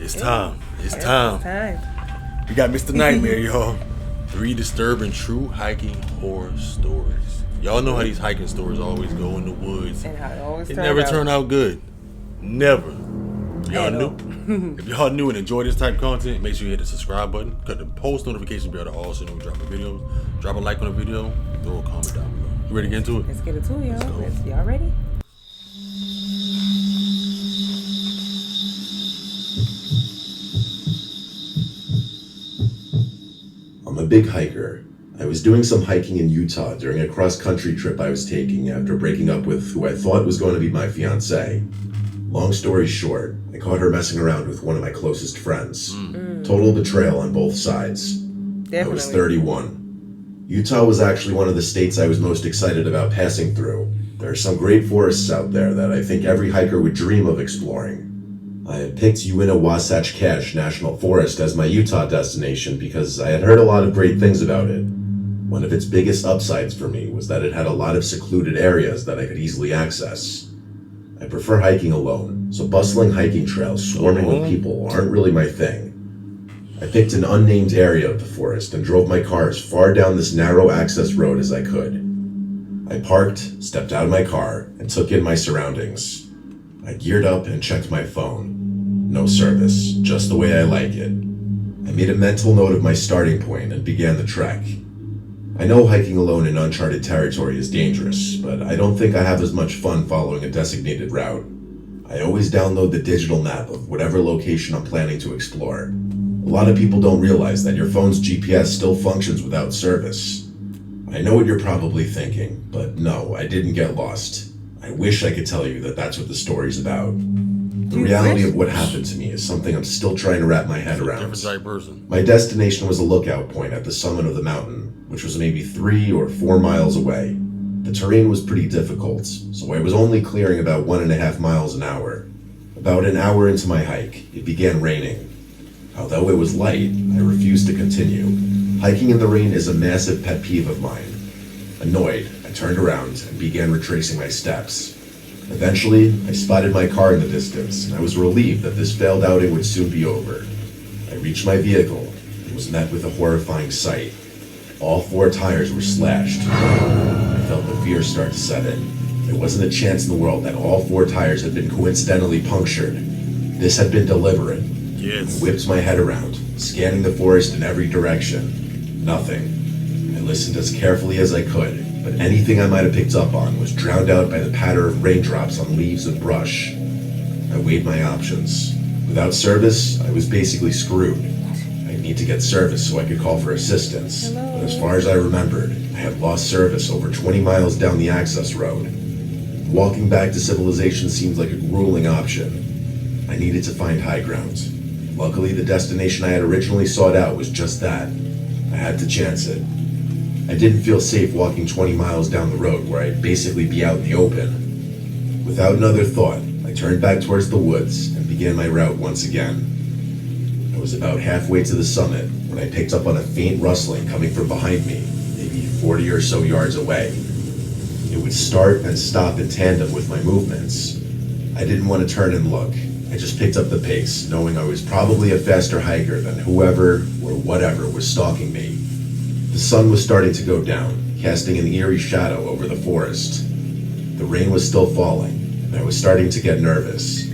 It's time. It's It's time. time. We got Mr. Nightmare, y'all. 3 disturbing true hiking horror stories. Y'all know how these hiking stories always go in the woods. And how it always It turned never out. turned out good. Never. Y'all At knew? all. If y'all new and enjoy this type of content, make sure you hit the subscribe button, cut the post notification bell to also know we drop a video. Drop a like on the video, throw a comment down below. You ready to get into it? Let's get it to y'all. Let's go. Y'all ready? I'm a big hiker. I was doing some hiking in Utah during a cross-country trip I was taking after breaking up with who I thought was going to be my fiancée. Long story short, I caught her messing around with one of my closest friends. Total betrayal on both sides. Definitely. I was 31. Utah was actually one of the states I was most excited about passing through. There are some great forests out there that I think every hiker would dream of exploring. I had picked Uinta-Wasatch Cache National Forest as my Utah destination because I had heard a lot of great things about it. One of its biggest upsides for me was that it had a lot of secluded areas that I could easily access. I prefer hiking alone, so bustling hiking trails swarming with people aren't really my thing. I picked an unnamed area of the forest and drove my car as far down this narrow access road as I could. I parked, stepped out of my car, and took in my surroundings. I geared up and checked my phone. No service, just the way I like it. I made a mental note of my starting point and began the trek. I know hiking alone in uncharted territory is dangerous, but I don't think I have as much fun following a designated route. I always download the digital map of whatever location I'm planning to explore. A lot of people don't realize that your phone's GPS still functions without service. I know what you're probably thinking, but no, I didn't get lost. I wish I could tell you that that's what the story's about. The reality of what happened to me is something I'm still trying to wrap my head around. Different type person. My destination was a lookout point at the summit of the mountain, which was maybe 3 or 4 miles away. The terrain was pretty difficult, so I was only clearing about 1.5 miles an hour. About an hour into my hike, it began raining. Although it was light, I refused to continue. Hiking in the rain is a massive pet peeve of mine. Annoyed, I turned around and began retracing my steps. Eventually, I spotted my car in the distance, and I was relieved that this failed outing would soon be over. I reached my vehicle and was met with a horrifying sight. All 4 tires were slashed. I felt the fear start to set in. There wasn't a chance in the world that all 4 tires had been coincidentally punctured. This had been deliberate. Yes. I whipped my head around, scanning the forest in every direction. Nothing. I listened as carefully as I could, but anything I might have picked up on was drowned out by the patter of raindrops on leaves and brush. I weighed my options. Without service, I was basically screwed. I'd need to get service so I could call for assistance. But as far as I remembered, I had lost service over 20 miles down the access road. Walking back to civilization seemed like a grueling option. I needed to find high ground. Luckily, the destination I had originally sought out was just that. I had to chance it. I didn't feel safe walking 20 miles down the road where I'd basically be out in the open. Without another thought, I turned back towards the woods and began my route once again. I was about halfway to the summit when I picked up on a faint rustling coming from behind me, maybe 40 or so yards away. It would start and stop in tandem with my movements. I didn't want to turn and look. I just picked up the pace, knowing I was probably a faster hiker than whoever or whatever was stalking me. The sun was starting to go down, casting an eerie shadow over the forest. The rain was still falling, and I was starting to get nervous.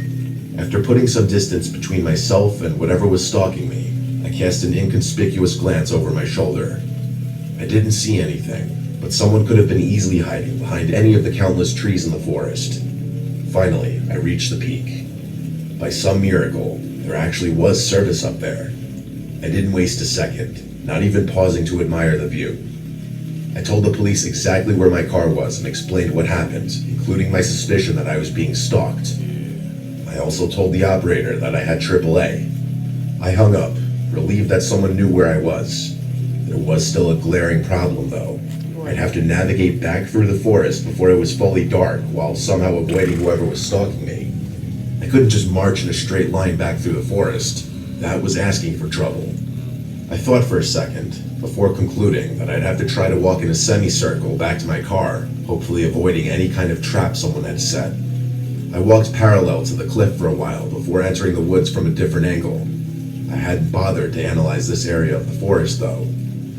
After putting some distance between myself and whatever was stalking me, I cast an inconspicuous glance over my shoulder. I didn't see anything, but someone could have been easily hiding behind any of the countless trees in the forest. Finally, I reached the peak. By some miracle, there actually was service up there. I didn't waste a second, not even pausing to admire the view. I told the police exactly where my car was and explained what happened, including my suspicion that I was being stalked. I also told the operator that I had AAA. I hung up, relieved that someone knew where I was. There was still a glaring problem, though. I'd have to navigate back through the forest before it was fully dark, while somehow avoiding whoever was stalking me. I couldn't just march in a straight line back through the forest. That was asking for trouble. I thought for a second, before concluding that I'd have to try to walk in a semicircle back to my car, hopefully avoiding any kind of trap someone had set. I walked parallel to the cliff for a while before entering the woods from a different angle. I hadn't bothered to analyze this area of the forest though,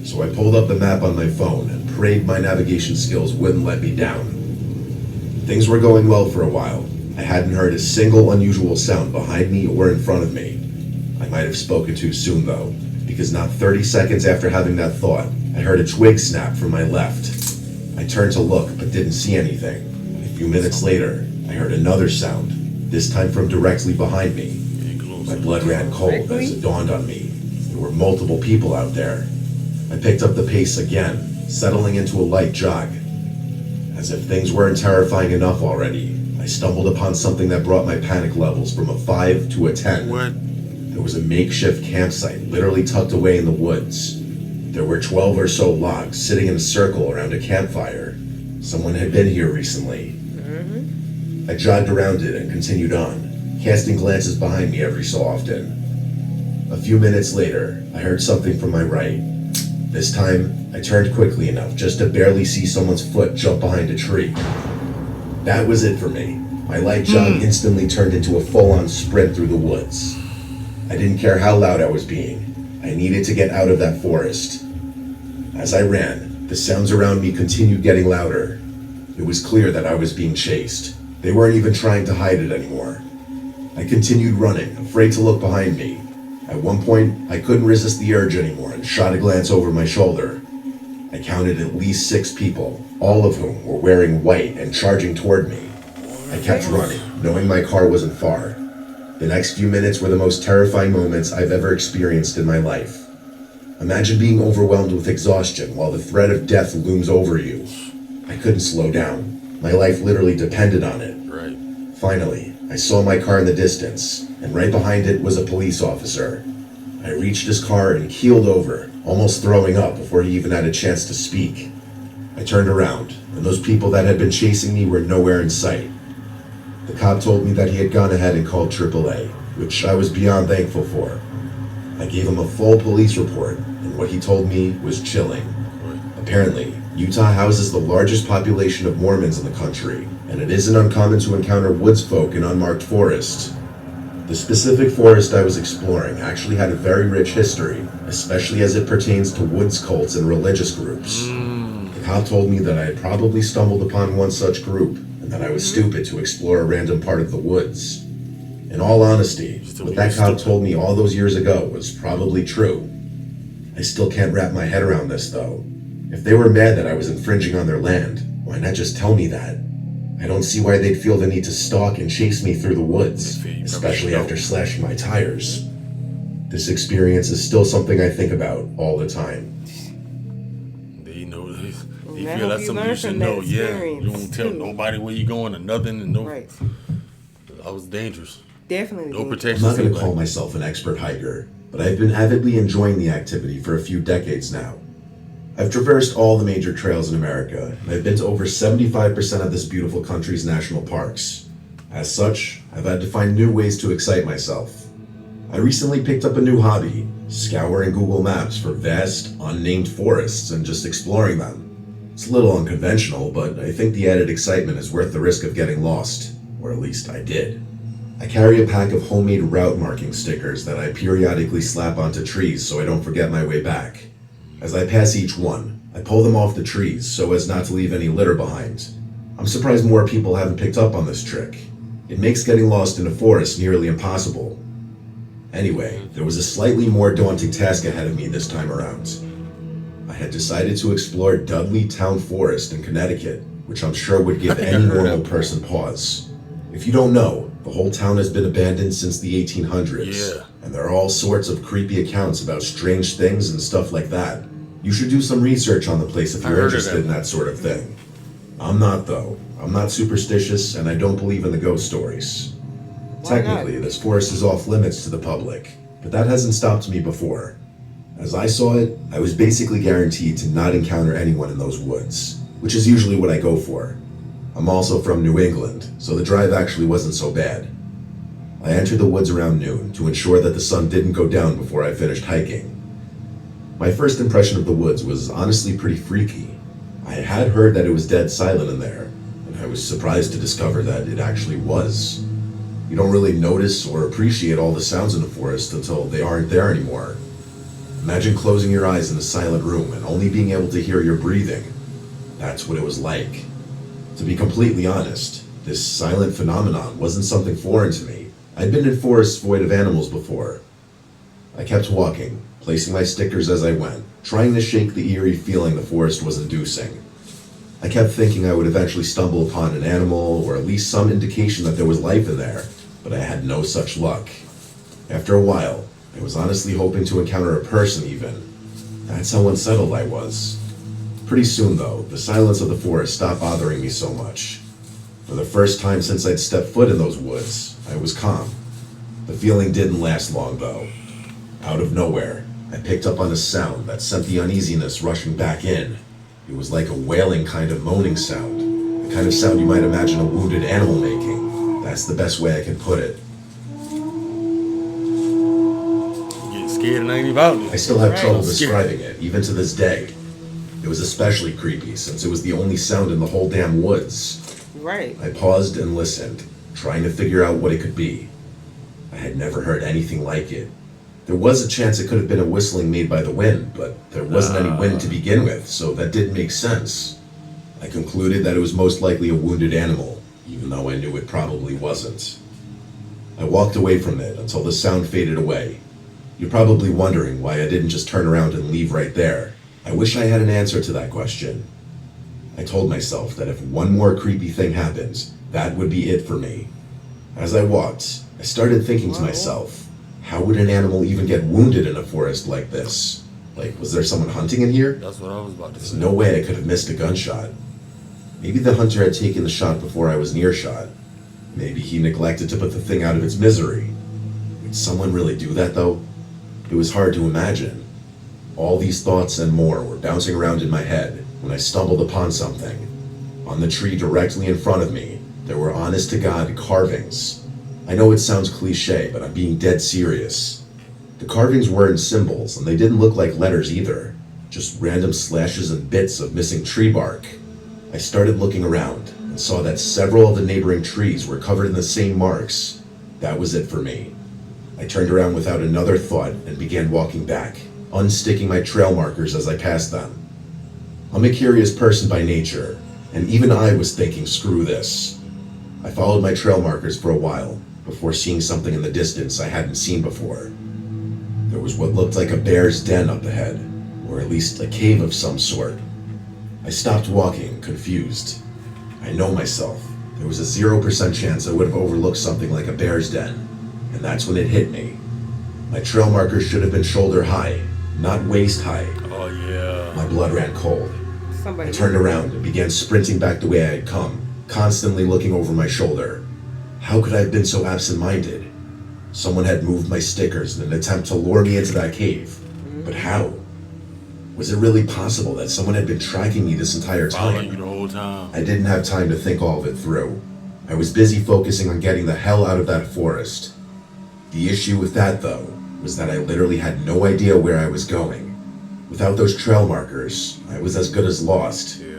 so I pulled up the map on my phone and prayed my navigation skills wouldn't let me down. Things were going well for a while. I hadn't heard a single unusual sound behind me or in front of me. I might have spoken too soon though, because not 30 seconds after having that thought, I heard a twig snap from my left. I turned to look, but didn't see anything. A few minutes later, I heard another sound, this time from directly behind me. My blood ran cold as it dawned on me. There were multiple people out there. I picked up the pace again, settling into a light jog. As if things weren't terrifying enough already, I stumbled upon something that brought my panic levels from a 5 to a 10. What? There was a makeshift campsite literally tucked away in the woods. There were 12 or so logs sitting in a circle around a campfire. Someone had been here recently. I jogged around it and continued on, casting glances behind me every so often. A few minutes later, I heard something from my right. This time, I turned quickly enough just to barely see someone's foot jump behind a tree. That was it for me. My light jog instantly turned into a full-on sprint through the woods. I didn't care how loud I was being. I needed to get out of that forest. As I ran, the sounds around me continued getting louder. It was clear that I was being chased. They weren't even trying to hide it anymore. I continued running, afraid to look behind me. At one point, I couldn't resist the urge anymore and shot a glance over my shoulder. I counted at least 6 people, all of whom were wearing white and charging toward me. I kept running, knowing my car wasn't far. The next few minutes were the most terrifying moments I've ever experienced in my life. Imagine being overwhelmed with exhaustion while the threat of death looms over you. I couldn't slow down. My life literally depended on it. Right. Finally, I saw my car in the distance, and right behind it was a police officer. I reached his car and keeled over, almost throwing up before he even had a chance to speak. I turned around, and those people that had been chasing me were nowhere in sight. The cop told me that he had gone ahead and called AAA, which I was beyond thankful for. I gave him a full police report, and what he told me was chilling. Apparently, Utah houses the largest population of Mormons in the country, and it isn't uncommon to encounter woods folk in unmarked forests. The specific forest I was exploring actually had a very rich history, especially as it pertains to woods cults and religious groups. The cop told me that I had probably stumbled upon one such group, and that I was stupid to explore a random part of the woods. In all honesty, what that cop told me all those years ago was probably true. I still can't wrap my head around this though. If they were mad that I was infringing on their land, why not just tell me that? I don't see why they'd feel the need to stalk and chase me through the woods, especially after slashing my tires. This experience is still something I think about all the time. They know they feel that's something you should know. Yeah, you won't tell nobody where you're going or nothing, and no. Right. I was dangerous. Definitely. No I'm protection. not going to call myself an expert hiker, but I've been avidly enjoying the activity for a few decades now. I've traversed all the major trails in America, and I've been to over 75% of this beautiful country's national parks. As such, I've had to find new ways to excite myself. I recently picked up a new hobby, scouring Google Maps for vast, unnamed forests and just exploring them. It's a little unconventional, but I think the added excitement is worth the risk of getting lost, or at least I did. I carry a pack of homemade route marking stickers that I periodically slap onto trees so I don't forget my way back. As I pass each one, I pull them off the trees so as not to leave any litter behind. I'm surprised more people haven't picked up on this trick. It makes getting lost in a forest nearly impossible. Anyway, there was a slightly more daunting task ahead of me this time around. I had decided to explore Dudley Town Forest in Connecticut, which I'm sure would give any normal person pause. If you don't know, the whole town has been abandoned since the 1800s. Yeah. And there are all sorts of creepy accounts about strange things and stuff like that. You should do some research on the place if you're interested in that sort of thing. I'm not though. I'm not superstitious and I don't believe in the ghost stories. Technically, this forest is off limits to the public, but that hasn't stopped me before. As I saw it, I was basically guaranteed to not encounter anyone in those woods, which is usually what I go for. I'm also from New England, so the drive actually wasn't so bad. I entered the woods around noon to ensure that the sun didn't go down before I finished hiking. My first impression of the woods was honestly pretty freaky. I had heard that it was dead silent in there, and I was surprised to discover that it actually was. You don't really notice or appreciate all the sounds in the forest until they aren't there anymore. Imagine closing your eyes in a silent room and only being able to hear your breathing. That's what it was like. To be completely honest, this silent phenomenon wasn't something foreign to me. I'd been in forests void of animals before. I kept walking, placing my stickers as I went, trying to shake the eerie feeling the forest was inducing. I kept thinking I would eventually stumble upon an animal or at least some indication that there was life in there, but I had no such luck. After a while, I was honestly hoping to encounter a person even. That's how unsettled I was. Pretty soon though, the silence of the forest stopped bothering me so much. For the first time since I'd stepped foot in those woods, I was calm. The feeling didn't last long though. Out of nowhere, I picked up on a sound that sent the uneasiness rushing back in. It was like a wailing kind of moaning sound. The kind of sound you might imagine a wounded animal making. That's the best way I can put it. Getting scared and I ain't even out there. I still have trouble I'm scared. describing it, even to this day. It was especially creepy since it was the only sound in the whole damn woods. Right. I paused and listened, trying to figure out what it could be. I had never heard anything like it. There was a chance it could have been a whistling made by the wind, but there wasn't any wind to begin with, so that didn't make sense. I concluded that it was most likely a wounded animal, even though I knew it probably wasn't. I walked away from it until the sound faded away. You're probably wondering why I didn't just turn around and leave right there. I wish I had an answer to that question. I told myself that if one more creepy thing happens, that would be it for me. As I walked, I started thinking to myself, how would an animal even get wounded in a forest like this? Like, was there someone hunting in here? That's what I was about to There's say. no way I could have missed a gunshot. Maybe the hunter had taken the shot before I was near shot. Maybe he neglected to put the thing out of its misery. Would someone really do that, though? It was hard to imagine. All these thoughts and more were bouncing around in my head when I stumbled upon something. On the tree directly in front of me, there were honest-to-God carvings. I know it sounds cliche, but I'm being dead serious. The carvings weren't symbols, and they didn't look like letters either. Just random slashes and bits of missing tree bark. I started looking around, and saw that several of the neighboring trees were covered in the same marks. That was it for me. I turned around without another thought and began walking back, unsticking my trail markers as I passed them. I'm a curious person by nature, and even I was thinking, screw this. I followed my trail markers for a while, before seeing something in the distance I hadn't seen before. There was what looked like a bear's den up ahead, or at least a cave of some sort. I stopped walking, confused. I know myself. There was a 0% chance I would have overlooked something like a bear's den, and that's when it hit me. My trail markers should have been shoulder high, not waist high. Oh yeah. My blood ran cold. Somebody. I turned around and began sprinting back the way I had come, constantly looking over my shoulder. How could I have been so absent-minded? Someone had moved my stickers in an attempt to lure me into that cave. But how? Was it really possible that someone had been tracking me this entire Following you time? the whole time. I didn't have time to think all of it through. I was busy focusing on getting the hell out of that forest. The issue with that, though, was that I literally had no idea where I was going. Without those trail markers, I was as good as lost. Yeah.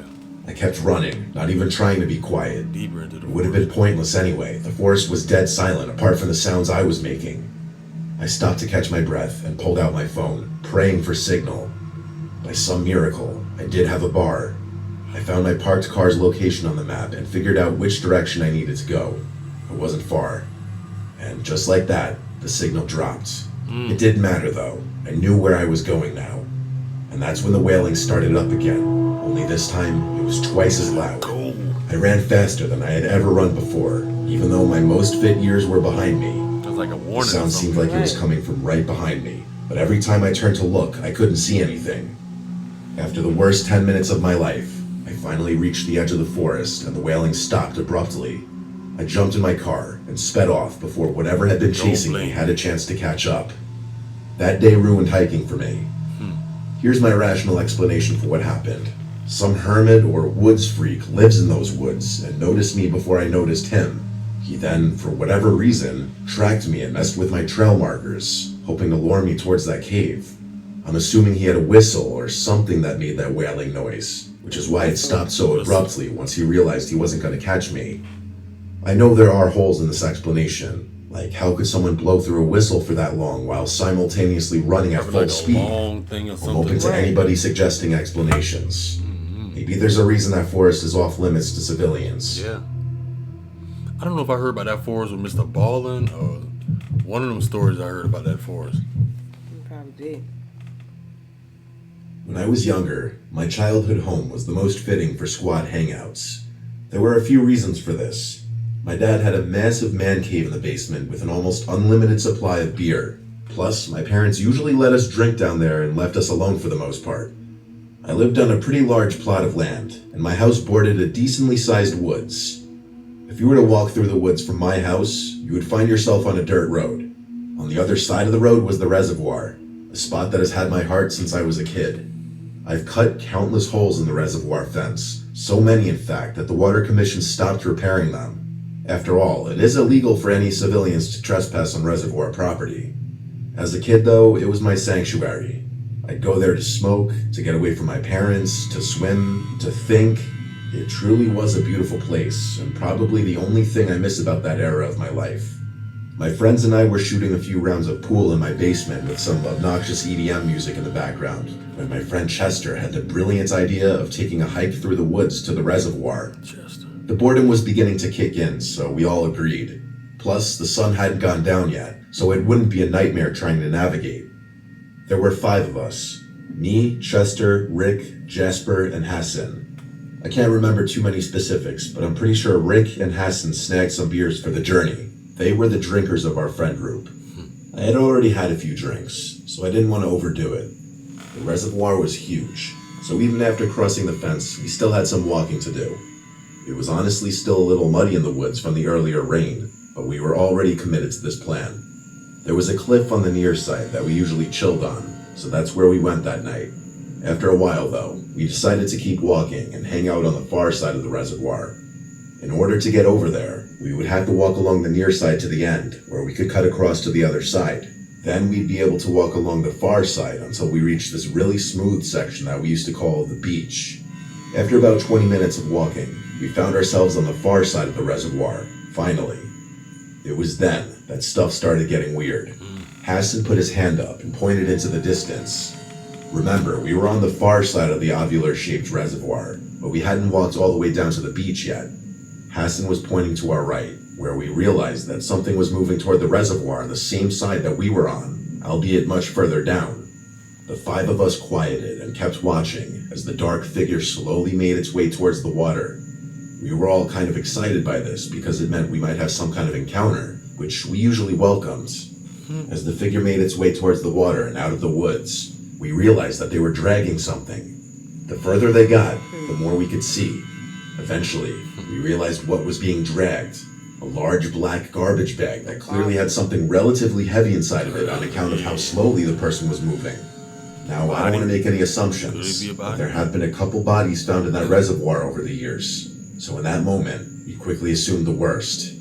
I kept running, not even trying to be quiet. Deeper into the It would have been pointless anyway. The forest was dead silent apart from the sounds I was making. I stopped to catch my breath and pulled out my phone, praying for signal. By some miracle, I did have a bar. I found my parked car's location on the map and figured out which direction I needed to go. It wasn't far. And just like that, the signal dropped. It didn't matter though. I knew where I was going now. And that's when the wailing started up again. Only this time, it was twice as loud. Cool. I ran faster than I had ever run before, even though my most fit years were behind me. That's like a The warning. sound or seemed something. like it was coming from right behind me, but every time I turned to look, I couldn't see anything. After the worst 10 minutes of my life, I finally reached the edge of the forest and the wailing stopped abruptly. I jumped in my car and sped off before whatever had been chasing me blame had a chance to catch up. That day ruined hiking for me. Here's my rational explanation for what happened. Some hermit or woods freak lives in those woods and noticed me before I noticed him. He then, for whatever reason, tracked me and messed with my trail markers, hoping to lure me towards that cave. I'm assuming he had a whistle or something that made that wailing noise, which is why it stopped so abruptly once he realized he wasn't going to catch me. I know there are holes in this explanation, like how could someone blow through a whistle for that long while simultaneously running at full speed? I'm open to anybody suggesting explanations. Maybe there's a reason that forest is off limits to civilians. Yeah. I don't know if I heard about that forest with Mr. Ballin or one of them stories I heard about that forest. You probably did. When I was younger, my childhood home was the most fitting for squad hangouts. There were a few reasons for this. My dad had a massive man cave in the basement with an almost unlimited supply of beer. Plus, my parents usually let us drink down there and left us alone for the most part. I lived on a pretty large plot of land, and my house bordered a decently sized woods. If you were to walk through the woods from my house, you would find yourself on a dirt road. On the other side of the road was the reservoir, a spot that has had my heart since I was a kid. I've cut countless holes in the reservoir fence, so many in fact that the Water Commission stopped repairing them. After all, it is illegal for any civilians to trespass on reservoir property. As a kid though, it was my sanctuary. I'd go there to smoke, to get away from my parents, to swim, to think. It truly was a beautiful place, and probably the only thing I miss about that era of my life. My friends and I were shooting a few rounds of pool in my basement with some obnoxious EDM music in the background, when my friend Chester had the brilliant idea of taking a hike through the woods to the reservoir. Chester. The boredom was beginning to kick in, so we all agreed. Plus, the sun hadn't gone down yet, so it wouldn't be a nightmare trying to navigate. There were 5 of us. Me, Chester, Rick, Jasper, and Hassan. I can't remember too many specifics, but I'm pretty sure Rick and Hassan snagged some beers for the journey. They were the drinkers of our friend group. I had already had a few drinks, so I didn't want to overdo it. The reservoir was huge, so even after crossing the fence, we still had some walking to do. It was honestly still a little muddy in the woods from the earlier rain, but we were already committed to this plan. There was a cliff on the near side that we usually chilled on, so that's where we went that night. After a while, though, we decided to keep walking and hang out on the far side of the reservoir. In order to get over there, we would have to walk along the near side to the end, where we could cut across to the other side. Then we'd be able to walk along the far side until we reached this really smooth section that we used to call the beach. After about 20 minutes of walking, we found ourselves on the far side of the reservoir, finally. It was then that stuff started getting weird. Hassan put his hand up and pointed into the distance. Remember, we were on the far side of the ovular-shaped reservoir, but we hadn't walked all the way down to the beach yet. Hassan was pointing to our right, where we realized that something was moving toward the reservoir on the same side that we were on, albeit much further down. The 5 of us quieted and kept watching as the dark figure slowly made its way towards the water. We were all kind of excited by this because it meant we might have some kind of encounter, which we usually welcomed. As the figure made its way towards the water and out of the woods, we realized that they were dragging something. The further they got, the more we could see. Eventually, we realized what was being dragged. A large black garbage bag that clearly had something relatively heavy inside of it on account of how slowly the person was moving. Now, I don't want to make any assumptions, but there have been a couple bodies found in that reservoir over the years. So in that moment, we quickly assumed the worst.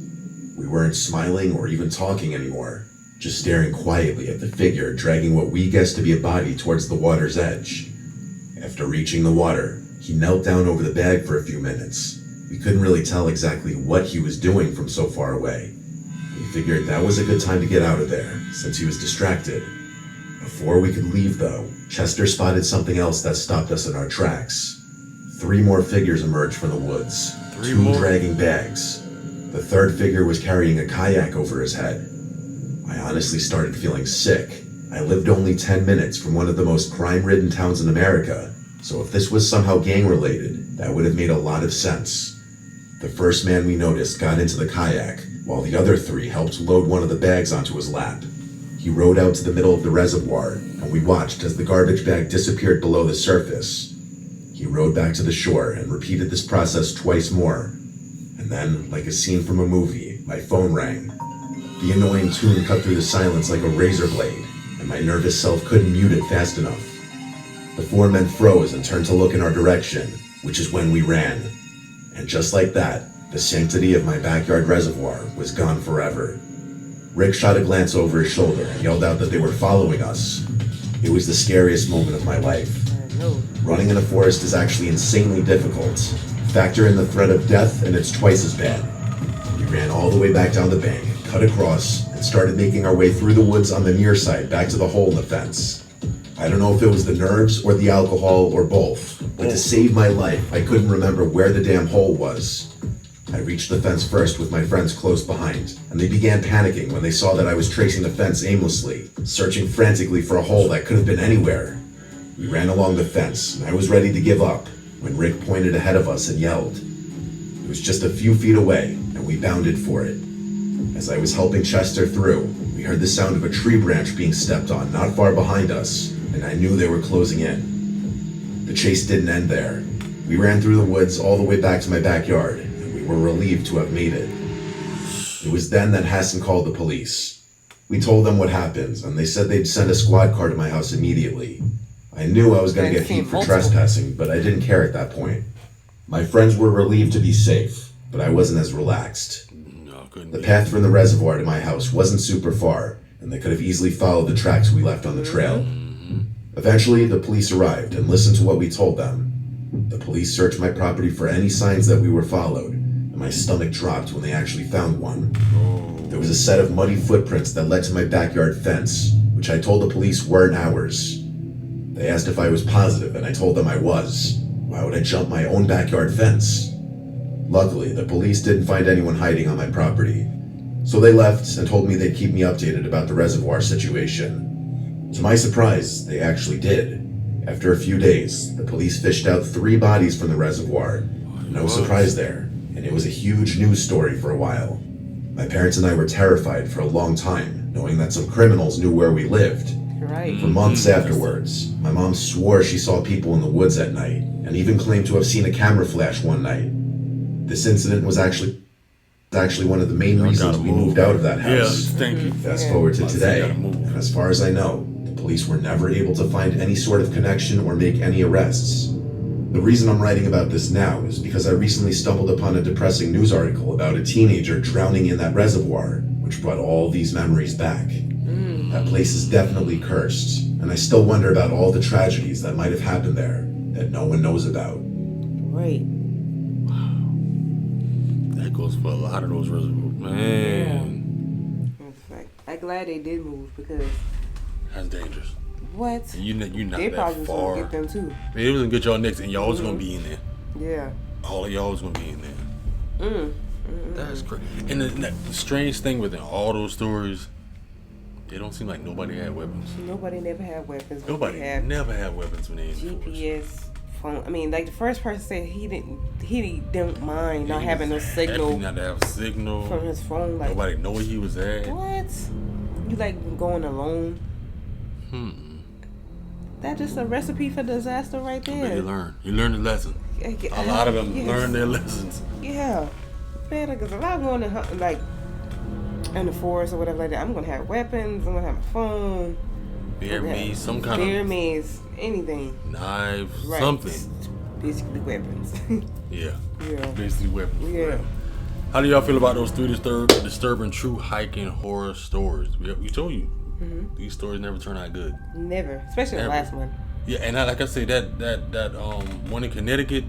We weren't smiling or even talking anymore, just staring quietly at the figure dragging what we guessed to be a body towards the water's edge. After reaching the water, he knelt down over the bag for a few minutes. We couldn't really tell exactly what he was doing from so far away. We figured that was a good time to get out of there, since he was distracted. Before we could leave, though, Chester spotted something else that stopped us in our tracks. 3 more figures emerged from the woods, 2 dragging bags. The 3rd figure was carrying a kayak over his head. I honestly started feeling sick. I lived only 10 minutes from one of the most crime-ridden towns in America, so if this was somehow gang-related, that would have made a lot of sense. The first man we noticed got into the kayak, while the other 3 helped load one of the bags onto his lap. He rowed out to the middle of the reservoir, and we watched as the garbage bag disappeared below the surface. He rowed back to the shore and repeated this process twice more. And then, like a scene from a movie, my phone rang. The annoying tune cut through the silence like a razor blade, and my nervous self couldn't mute it fast enough. The 4 men froze and turned to look in our direction, which is when we ran. And just like that, the sanctity of my backyard reservoir was gone forever. Rick shot a glance over his shoulder and yelled out that they were following us. It was the scariest moment of my life. No. Running in a forest is actually insanely difficult. Factor in the threat of death, and it's twice as bad. We ran all the way back down the bank, cut across, and started making our way through the woods on the near side back to the hole in the fence. I don't know if it was the nerves or the alcohol or both, but to save my life, I couldn't remember where the damn hole was. I reached the fence first with my friends close behind, and they began panicking when they saw that I was tracing the fence aimlessly, searching frantically for a hole that could have been anywhere. We ran along the fence, and I was ready to give up when Rick pointed ahead of us and yelled. It was just a few feet away, and we bounded for it. As I was helping Chester through, we heard the sound of a tree branch being stepped on not far behind us, and I knew they were closing in. The chase didn't end there. We ran through the woods all the way back to my backyard, and we were relieved to have made it. It was then that Hassan called the police. We told them what happened, and they said they'd send a squad car to my house immediately. I knew I was going to get heat for trespassing, but I didn't care at that point. My friends were relieved to be safe, but I wasn't as relaxed. The path from the reservoir to my house wasn't super far, and they could have easily followed the tracks we left on the trail. Eventually, the police arrived and listened to what we told them. The police searched my property for any signs that we were followed, and my stomach dropped when they actually found one. There was a set of muddy footprints that led to my backyard fence, which I told the police weren't ours. They asked if I was positive, and I told them I was. Why would I jump my own backyard fence? Luckily, the police didn't find anyone hiding on my property, so they left and told me they'd keep me updated about the reservoir situation. To my surprise, they actually did. After a few days, the police fished out 3 bodies from the reservoir. No surprise there, and it was a huge news story for a while. My parents and I were terrified for a long time, knowing that some criminals knew where we lived. Right. For months afterwards, my mom swore she saw people in the woods at night, and even claimed to have seen a camera flash one night. This incident was actually one of the main reasons we moved out of that house. Yeah, thank you. Fast forward to today, and as far as I know, the police were never able to find any sort of connection or make any arrests. The reason I'm writing about this now is because I recently stumbled upon a depressing news article about a teenager drowning in that reservoir, which brought all these memories back. That place is definitely cursed, and I still wonder about all the tragedies that might have happened there that no one knows about. Right. That goes for a lot of those reservoirs. Man. In fact, I'm glad they did move because That's dangerous. what? And you're not They that probably was far. gonna get them too. It was gonna get y'all next, and y'all was gonna be in there. Yeah. All of y'all was gonna be in there. That's crazy. And the strange thing within all those stories, it don't seem like nobody had weapons. Nobody never had weapons. but Nobody they have never had weapons when they in the forest. GPS phone. I mean, like the first person said he didn't mind not He having no was signal happy not to have a signal. from his phone. Like Nobody know where he was at. what? You like going alone? That's just a recipe for disaster right But there. you learn the lesson. A lot of them Yes. learn their lessons. Yeah, better because if I'm going to hunt like in the forest or whatever like that, I'm gonna have weapons. I'm gonna have a phone. Bear me, some kind bear of mace, anything. knife, Right. something. Basically weapons. Yeah. Yeah. Basically weapons. Yeah. How do y'all feel about those 3 disturbing true hiking horror stories? We told you. These stories never turn out good. Never, especially Never. the last one. Yeah, and like I say, that one in Connecticut,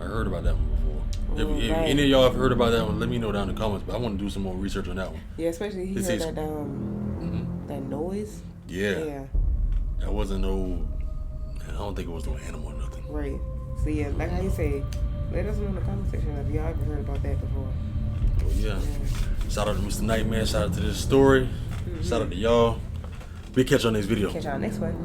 I heard about that one before. If right. any of y'all have heard about that one, let me know down in the comments. But I want to do some more research on that one. Yeah, especially he This heard is- that noise. Yeah, Yeah, that wasn't no. I don't think it was no animal or nothing. right. So yeah, like how you say, let us know in the comment section if y'all ever heard about that before. Well, yeah. Shout out to Mr. Nightmare. Shout out to this story. Shout out to y'all. We catch you on next video. Catch y'all next one.